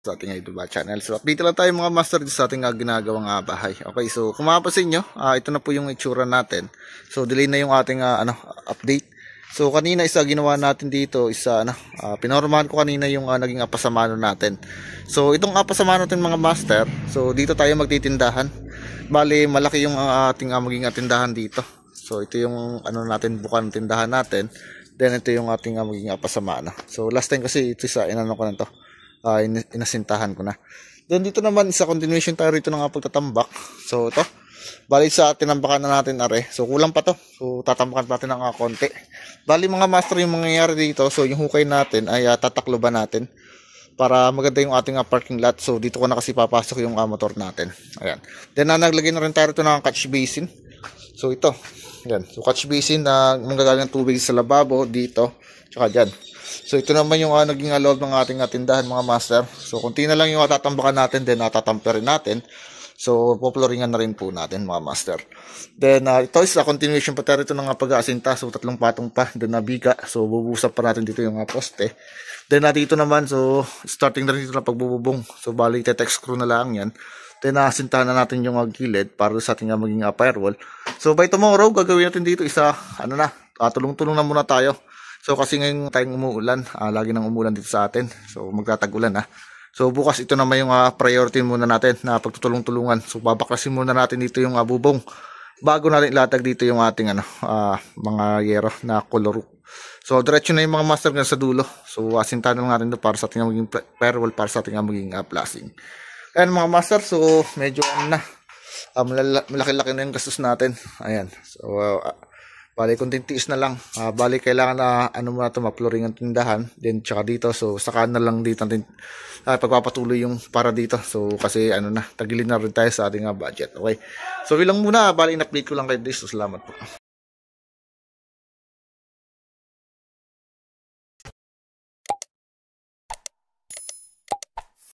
sa ating Idol Channel. So update lang tayo mga master sa ating ginagawang bahay. Okay, so kung mapapansin nyo, ito na po yung itsura natin. So delay na yung ating update. So kanina isa ginawa natin dito, pinormahan ko kanina yung naging apasamano natin. So itong apasamano natin mga master, so dito tayo magtitindahan. Bali malaki yung ating maging tindahan dito. So ito yung natin, bukan tindahan natin. Then ito yung ating maging apasamano. So last time kasi ito sa inano ko na to. Inasintahan ko na. Then dito naman sa continuation tayo rito ng pagtatambak. So ito, bali sa tinambakan na natin So kulang pa to. So tatambakan natin ng konti. Bali mga master yung mangyayari dito. So yung hukay natin ay tatakloban natin para maganda yung ating parking lot. So dito ko na kasi papasok yung motor natin. Ayan. Then naglagay na rin tayo rito ng catch basin. So ito. Ayan. So catch basin na manggagaling ng tubig sa lababo dito. Tsaka dyan. So ito naman yung naging loob ng ating tindahan mga master. So kunti na lang yung tatambakan natin, then tatamperin natin. So poploringan na rin po natin mga master. Then ito is continuation pa tayo ito ng pag-aasinta. So 3 patong pa, then nabiga. So bubusap pa natin dito yung poste. Then dito naman, so starting na rin dito na pagbububong. So bali tetex screw na lang yan. Then nasintahan na natin yung gilid para sa ating maging firewall. So by tomorrow gagawin natin dito tulong-tulong na muna tayo. So kasi ngayon tayong umuulan, lagi nang umulan dito sa atin. So magtatag-ulan So bukas ito naman yung priority muna natin na pagtutulong-tulungan. So babaklasin muna natin dito yung bubong bago natin ilatag dito yung ating mga yero na color. So diretso na yung mga master nga sa dulo. So asintahan na natin ito para sa ating maging firewall, para sa ating maging flashing. Ayan mga master, so medyo malaki-laki na yung gastos natin. Ayan. So bali kunting tiis na lang. Bali kailangan na muna ito maploring ang tindahan. Then tsaka dito, so saka na lang dito natin pagpapatuloy yung para dito. So kasi tagilid na rin tayo sa ating budget. Okay. So ilang muna, bali in-update ko lang kayo dito. So salamat po.